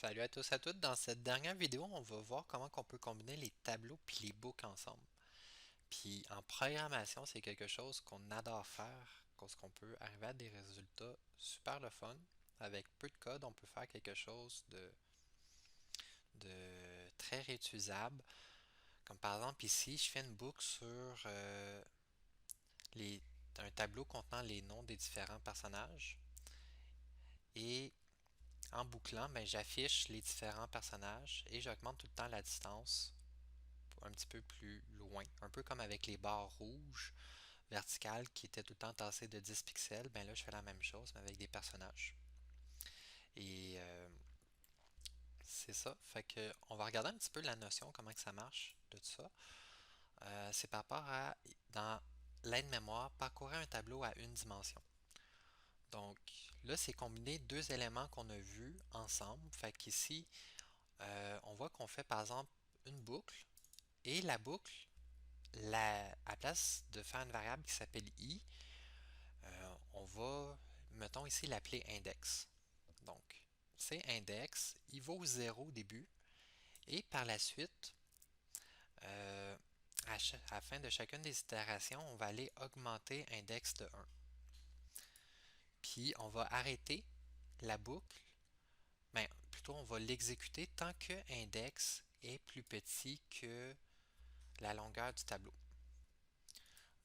Salut à tous et à toutes. Dans cette dernière vidéo, on va voir comment on peut combiner les tableaux puis les books ensemble. Puis en programmation, c'est quelque chose qu'on adore faire parce qu'on peut arriver à des résultats super le fun. Avec peu de code, on peut faire quelque chose de très réutilisable. Comme par exemple ici, je fais une boucle sur les, un tableau contenant les noms des différents personnages. Et en bouclant, ben, j'affiche les différents personnages et j'augmente tout le temps la distance un petit peu plus loin. Un peu comme avec les barres rouges verticales qui étaient tout le temps tassées de 10 pixels, ben là je fais la même chose mais avec des personnages. Et c'est ça. Fait que on va regarder un petit peu la notion, comment que ça marche de tout ça. C'est par rapport à dans l'aide-mémoire, parcourir un tableau à une dimension. Donc là, c'est combiner deux éléments qu'on a vus ensemble. Fait qu'ici, on voit qu'on fait par exemple une boucle et la boucle, à place de faire une variable qui s'appelle i, on va, mettons ici, l'appeler index. Donc, c'est index, il vaut 0 au début, et par la suite, euh, à la fin de chacune des itérations, on va aller augmenter index de 1. Puis, on va arrêter la boucle, ben, plutôt on va l'exécuter tant que index est plus petit que la longueur du tableau.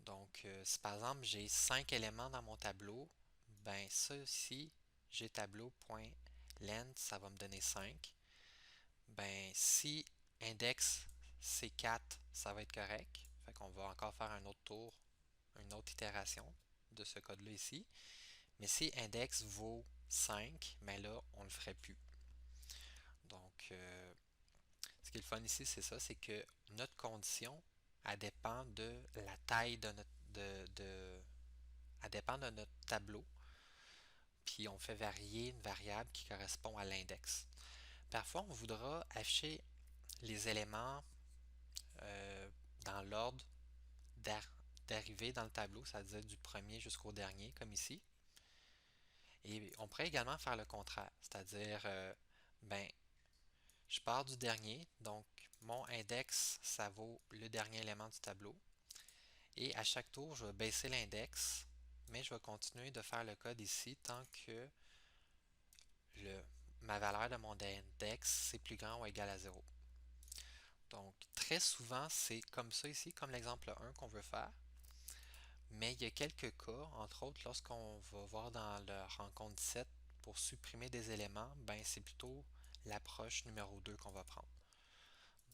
Donc, si par exemple j'ai 5 éléments dans mon tableau, ben ça ici, j'ai tableau.length, ça va me donner 5. Ben si index c'est 4, ça va être correct. Fait qu'on va encore faire un autre tour, une autre itération de ce code-là ici. Mais si index vaut 5, ben là, on ne le ferait plus. Donc, ce qui est le fun ici, c'est ça, c'est que notre condition, elle dépend de la taille de notre, elle dépend de notre tableau, puis on fait varier une variable qui correspond à l'index. Parfois, on voudra afficher les éléments euh, dans l'ordre d'arrivée dans le tableau, c'est-à-dire du premier jusqu'au dernier, comme ici. Et on pourrait également faire le contraire, c'est-à-dire, ben, je pars du dernier, donc mon index, ça vaut le dernier élément du tableau. Et à chaque tour, je vais baisser l'index, mais je vais continuer de faire le code ici tant que le, ma valeur de mon index, c'est plus grand ou égal à 0. Donc, très souvent, c'est comme ça ici, comme l'exemple 1 qu'on veut faire. Mais il y a quelques cas, entre autres, lorsqu'on va voir dans le rencontre 17 pour supprimer des éléments, ben c'est plutôt l'approche numéro 2 qu'on va prendre.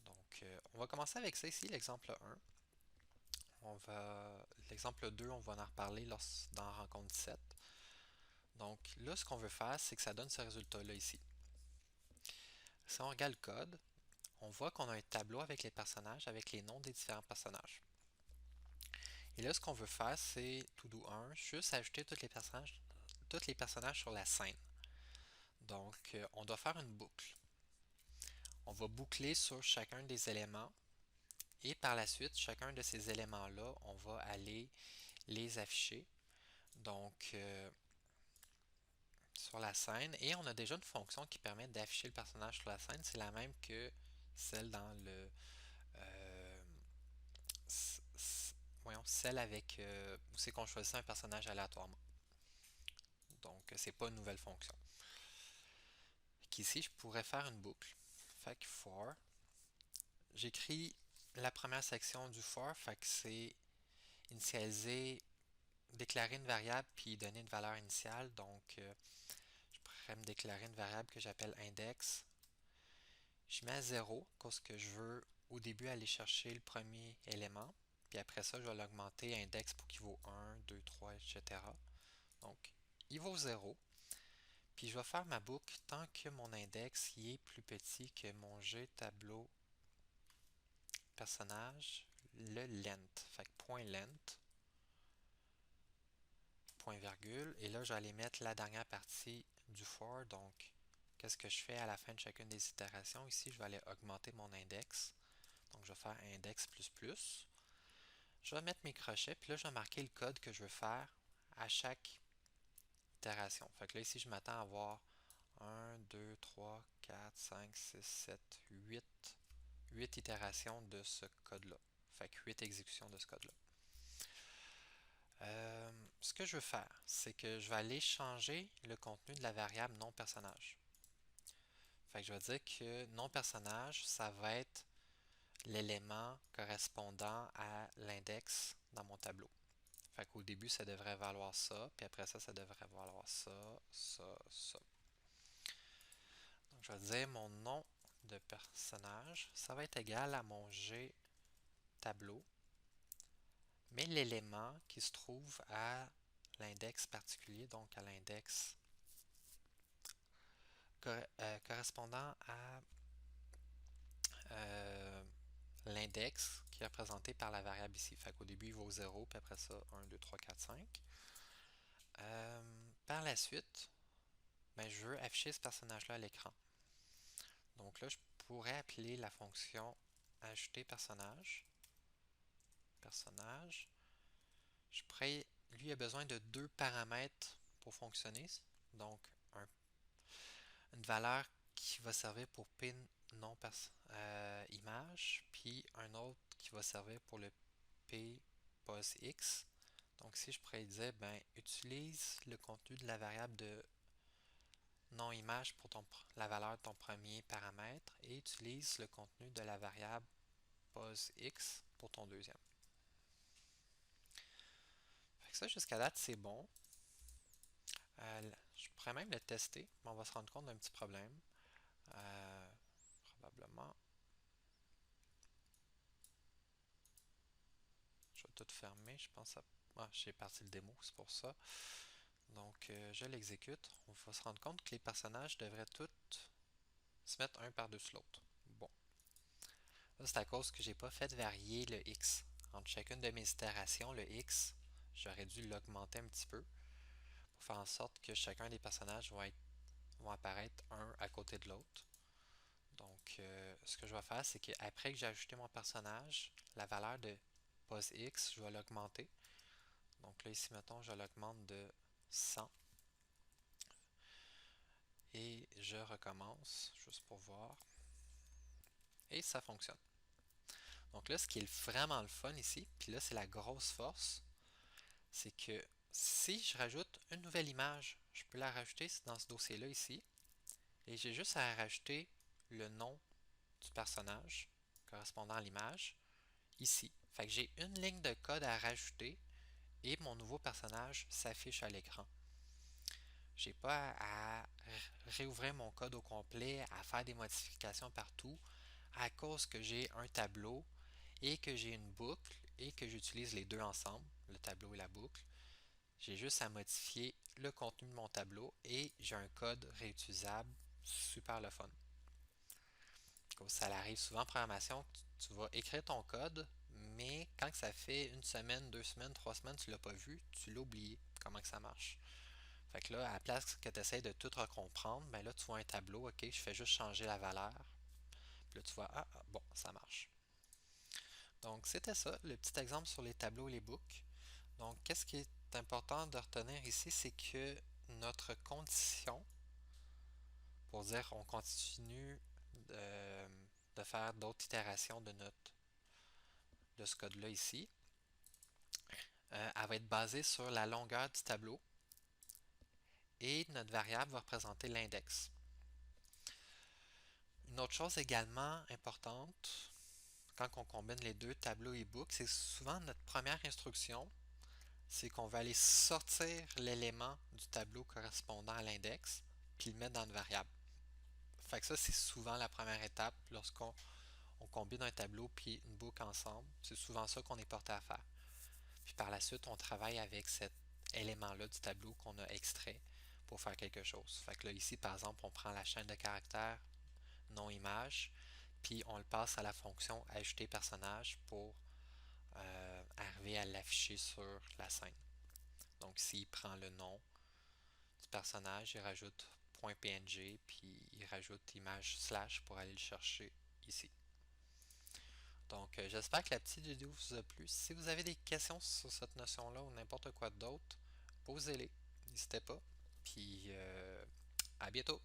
Donc, on va commencer avec ça ici, l'exemple 1. L'exemple 2, on va en reparler dans rencontre 17. Donc là, ce qu'on veut faire, c'est que ça donne ce résultat-là ici. Si on regarde le code, on voit qu'on a un tableau avec les personnages, avec les noms des différents personnages. Et là, ce qu'on veut faire, c'est to do 1, juste ajouter tous les personnages sur la scène. Donc, on doit faire une boucle. On va boucler sur chacun des éléments et par la suite, chacun de ces éléments-là, on va aller les afficher. Donc, sur la scène et on a déjà une fonction qui permet d'afficher le personnage sur la scène. C'est la même que celle dans le euh, voyons, celle avec où c'est qu'on choisit un personnage aléatoirement. Donc c'est pas une nouvelle fonction. Ici, je pourrais faire une boucle. Fait que for, j'écris la première section du for, fait que c'est initialiser, déclarer une variable puis donner une valeur initiale. Donc je pourrais me déclarer une variable que j'appelle index. Je mets à 0 parce que je veux au début aller chercher le premier élément. Puis après ça, je vais l'augmenter à index pour qu'il vaut 1, 2, 3, etc. Donc, il vaut 0. Puis je vais faire ma boucle tant que mon index y est plus petit que mon G tableau personnage, le length. Fait que point length, point virgule. Et là, je vais aller mettre la dernière partie du for. Donc, qu'est-ce que je fais à la fin de chacune des itérations? Ici, je vais aller augmenter mon index. Donc, je vais faire index plus plus. Je vais mettre mes crochets, puis là, je vais marquer le code que je veux faire à chaque itération. Fait que là, ici, je m'attends à avoir 1, 2, 3, 4, 5, 6, 7, 8 itérations de ce code-là. Fait que 8 exécutions de ce code-là. Ce que je veux faire, c'est que je vais aller changer le contenu de la variable non personnage. Fait que je vais dire que non personnage, ça va être l'élément correspondant à l'index dans mon tableau. Fait qu'au début, ça devrait valoir ça, puis après ça, ça devrait valoir ça, ça, ça. Donc, je vais dire mon nom de personnage, ça va être égal à mon G tableau, mais l'élément qui se trouve à l'index particulier, donc à l'index correspondant à l'index qui est représenté par la variable ici. Fait qu'au début, il vaut 0, puis après ça, 1, 2, 3, 4, 5. Par la suite, ben, je veux afficher ce personnage-là à l'écran. Donc là, je pourrais appeler la fonction ajouter personnage. Personnage. Lui a besoin de deux paramètres pour fonctionner. Donc, une valeur qui va servir pour pin non image, puis un autre qui va servir pour le p pos x. Donc, si je pourrais dire, ben, utilise le contenu de la variable de non image pour la valeur de ton premier paramètre et utilise le contenu de la variable pos x pour ton deuxième. Fait que ça, jusqu'à date, c'est bon. Je pourrais même le tester, mais on va se rendre compte d'un petit problème. Probablement. Je vais tout fermer. Je pense à... Ah, j'ai parti le démo, c'est pour ça. Donc, je l'exécute. On va se rendre compte que les personnages devraient tous se mettre un par-dessus l'autre. Bon. Là, c'est à cause que j'ai pas fait varier le x. Entre chacune de mes itérations, le x, j'aurais dû l'augmenter un petit peu pour faire en sorte que chacun des personnages vont apparaître un à côté de l'autre. Donc, ce que je vais faire, c'est qu'après que j'ai ajouté mon personnage, la valeur de pos x, je vais l'augmenter. Donc là, ici, mettons, je l'augmente de 100. Et je recommence, juste pour voir. Et ça fonctionne. Donc là, ce qui est vraiment le fun ici, puis là, c'est la grosse force, c'est que si je rajoute une nouvelle image, je peux la rajouter dans ce dossier-là ici. Et j'ai juste à rajouter le nom du personnage correspondant à l'image ici. Fait que j'ai une ligne de code à rajouter et mon nouveau personnage s'affiche à l'écran. J'ai pas à réouvrir mon code au complet, à faire des modifications partout, à cause que j'ai un tableau et que j'ai une boucle et que j'utilise les deux ensemble, le tableau et la boucle. J'ai juste à modifier le contenu de mon tableau et j'ai un code réutilisable, super le fun. Comme ça arrive souvent en programmation, tu vas écrire ton code, mais quand ça fait une semaine, 2 semaines, 3 semaines, tu l'as pas vu, tu l'as oublié, comment que ça marche. Fait que là, à la place que tu essaies de tout recomprendre, ben là, tu vois un tableau, ok, je fais juste changer la valeur. Puis là, tu vois, bon, ça marche. Donc, c'était ça, le petit exemple sur les tableaux et les books. Donc, qu'est-ce qui est important de retenir ici, c'est que notre condition, pour dire on continue de faire d'autres itérations de ce code-là ici, elle va être basée sur la longueur du tableau et notre variable va représenter l'index. Une autre chose également importante, quand on combine les deux tableaux et book, c'est souvent notre première instruction, c'est qu'on va aller sortir l'élément du tableau correspondant à l'index, puis le mettre dans une variable. Fait que ça, c'est souvent la première étape lorsqu'on combine un tableau puis une boucle ensemble. C'est souvent ça qu'on est porté à faire. Puis par la suite, on travaille avec cet élément-là du tableau qu'on a extrait pour faire quelque chose. Fait que là, ici, par exemple, on prend la chaîne de caractères non image, puis on le passe à la fonction ajouter personnage pour arriver à l'afficher sur la scène. Donc s'il prend le nom du personnage, il rajoute .png, puis il rajoute image slash pour aller le chercher ici. Donc j'espère que la petite vidéo vous a plu. Si vous avez des questions sur cette notion-là ou n'importe quoi d'autre, posez-les. N'hésitez pas. Puis à bientôt!